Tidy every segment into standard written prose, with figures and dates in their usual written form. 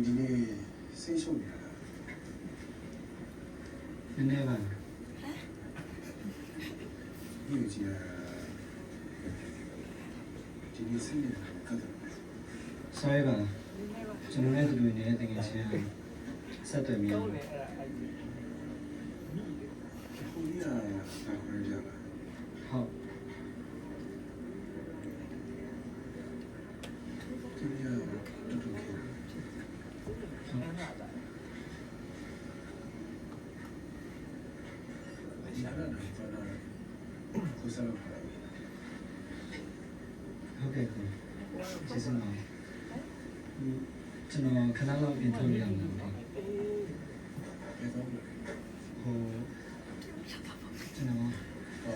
ဒီနေ့စိတ်ရှုပ်နေတာနည်းနည်းပါဒီလိုကြည့်ရဒီနေ့စိတ်နေတာကတော့ဆောရပါကျွန်တော်လည်းဒီလိုနေတဲ့တကယ်ချင်းဆက်တယ်မြေဟုတ်ကဲ့ကျေးဇူးပါကျွန်တော်ခဏလောက်ပြင်ထုတ်ရအောင်လို့ဟိုကျွန်တော်ဟော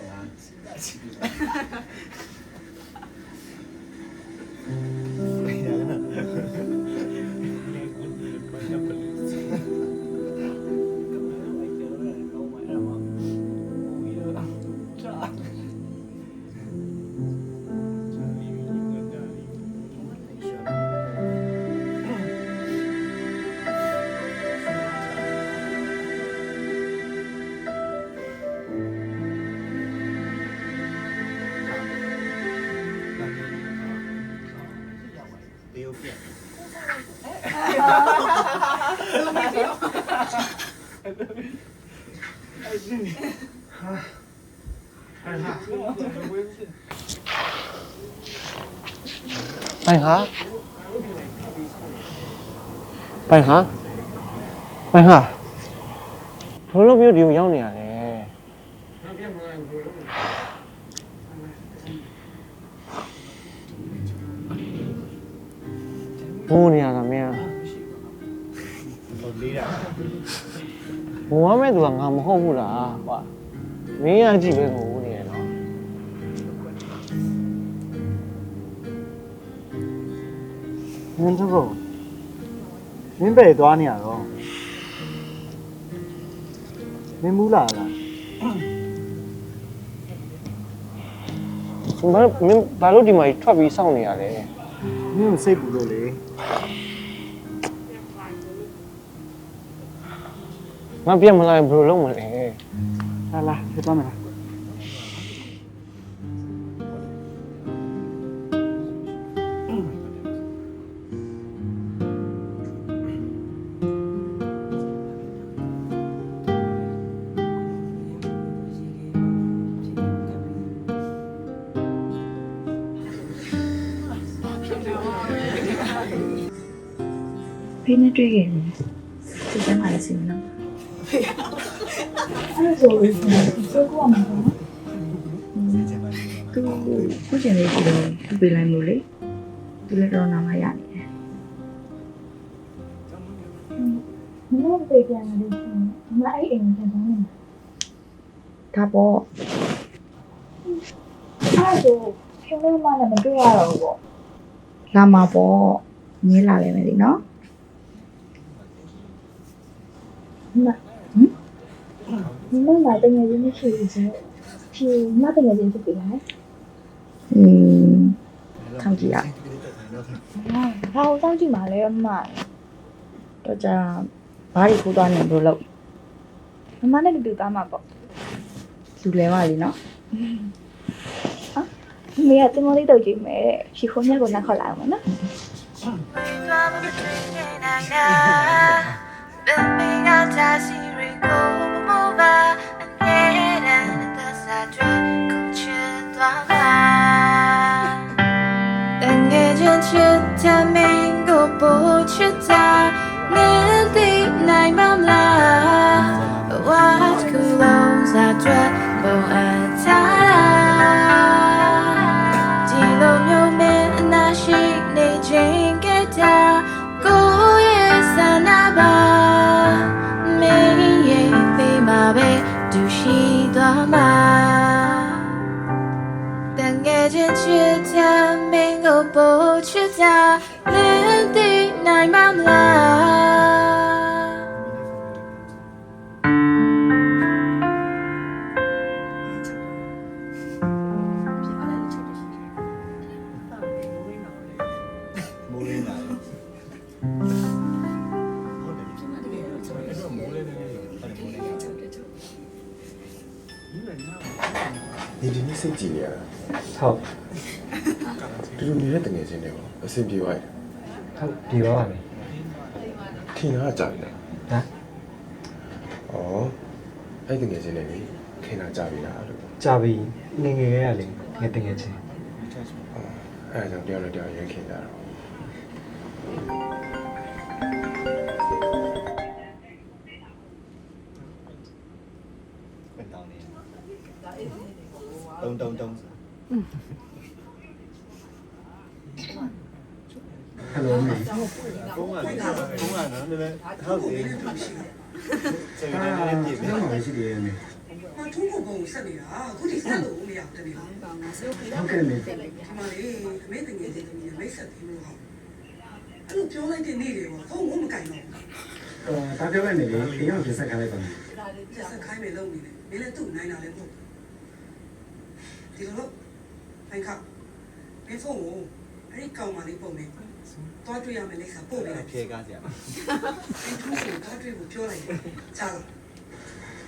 ไปหาဘလို့မျိုးဒီကိုရောက်နေရတယ်ဘိုးနေရတာမင်းလေးတာဘိုးမဲ့သူကငါမဟုတ်ဘူးလားကွာမင်းရကြည့်ပဲကိုနေရတော့မင်းတို့မင်းပဲသွားနေရတော့မင်းမူးလာလားမင်းဘာလို့ဒီမှာထွက်ပြီးစောင့်နေရလဲမင်းကိုစိတ်ပူလို့လေငါပြန်မလာရင်ဘယ်လိုလုပ်မလဲလာလာဖြစ်သွားမယ်လားဖေးနဲ့တွေ့ခဲ့တယ်သူကမှလည်းစီမလို့အဲ့ဒါဆိုကိုကမှာပေါ့သူခုချိန်လေးရှိတော့သူပေးလိုက်လို့လေသူလည်းတော့နာမရနေတယ်မလို့ပေးပြန်လို့ရှိရင်မအဲ့အိမ်ကိုပြန်သွားနေမှာဒါပေါ့အဲ့ဒါဆိုဖြုံးလို့မှလည်းမတွေ့ရတော့ဘူးပေါ့လာမှာပေါ့မြင်လာလိမ့်မယ်လေနော်မမတကယ်ကြီးမရှိဘူးဆိုဖြူမတကယ်ကြီးဖြစ်ပြီလားထောင်ကြည့်ရဟာဟောတောင်းကြည့်ပါလေအမတော့ကြာဘာတွေခိုးသွားနေဘလို့လို့မမနဲ့တူသားမှာပေါ့လူလဲပါလीနော်ဟာမေကတင်မလေးတော့ကြည့်မယ်တဲ့ဖြူခုံးမြတ်ကိုနှက်ခေါ်လာအောင်နော်Baby, I'll just see you go over and get it. That's a dream, coach it drama. Then get you to me, go put you down. Nildi, night, mama. What could those I dream, but I die. Dilo, you mean, and I shake, they drink it down. Go, yes, and I buy. Do she drama? Then get you to bingo boat you down. Lindy, night, mama. မ你今年升几年了？ ဟုတ် 这种女的等年轻的哦，升几万？ ဟုတ်ဒီပါပါမယ် 听哪家的？ ဟမ် 哦，哎，等年轻的你听哪家的啦？ ကြာပြီငယ်ငယ်ရလေငယ်တငယ်ချင်း 哦，哎，就聊了聊也听着了。 เป็นตอนนี้ตรง ဟယ်လိုမေ 公啊နော်နည်းနည်းဟုတ်တယ်ကျေနည်းနည်းပြည့်ပြီ ဘာမှမရှိသေးရဲ့မေ မထုံးဖို့ပုံဆက်နေတာအခုဒီဆက်လို့မရဘူးတမီးဟုတ် ဟုတ်ကဲ့မေ ဒီမှာလေအမေတငယ်ချင်းတမီးမိတ်ဆက်ပြီးလို့ဟုတ်အဲ့လိုပြောလိုက်တဲ့နေ့တွေပေါ့ဖုန်းမကင်တော့ ဒါပြောလိုက်မယ်လေဒီရောက်ပြဆက်ခါလိုက်ပါမယ် ဆက်ခိုင်းမယ်လုပ်နေတယ်မင်းလည်းသူ့နိုင်တာလည်းပေါ့ဒီလိုဖိုင်ခမင်းဖုန်းကိုအဲ့ဒီကောင်မလေးပုံနေတွားတွေ့ရမယ်လိမ့်စာပို့ပေးလိုက် ဖြေကားကြပါ အဲ့ထူးကိုတွားတွေ့ကိုပြောလိုက်ချား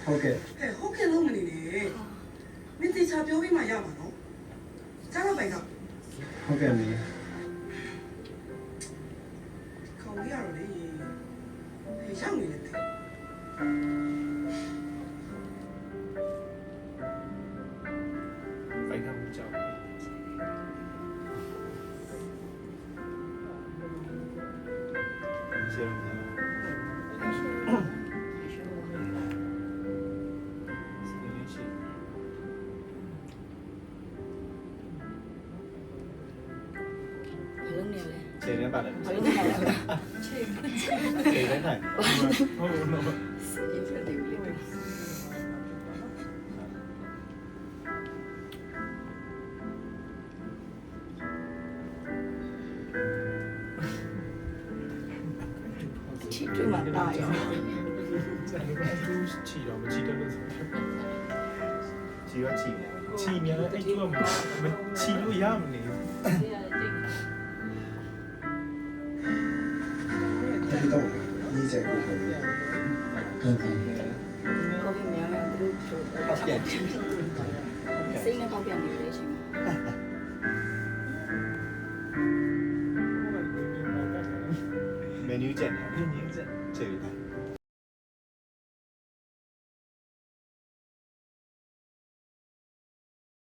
ဟုတ်ကဲ့ ဟဲ့ဟုတ်ကဲ့လုံးမနေနဲ့မင်းတေချာပြောပြီးမှရမှာနော်ချားတော့ပိုင်က ဟုတ်ကဲ့မေ ခေါင်းကြီးရတော့လေရောက်နေတယ် ไปทำကြောက်เชื่อมั้ย ဘာလုပ်နေလဲ ခြေထဲပါလဲ ဘာလုပ်နေလဲ ခြေထဲထိုင်ဟုတ်နော် ရေဖက်တယ်လေ ချီတူမှာတာရော ချီတော့မချီတော့လို့ဆို ခြေရောခြေနေ ချီမြန်အဲ့ဒီကမချီလို့ရမနေဘူး 听到你在沟通。 ဟုတ်ကဲ့ ကော်ဖီများများသူတို့ ပတ်ပြန် စိတ်နဲ့ပေါက်ပြန်နေလေရှင် မနူးကျန်တယ်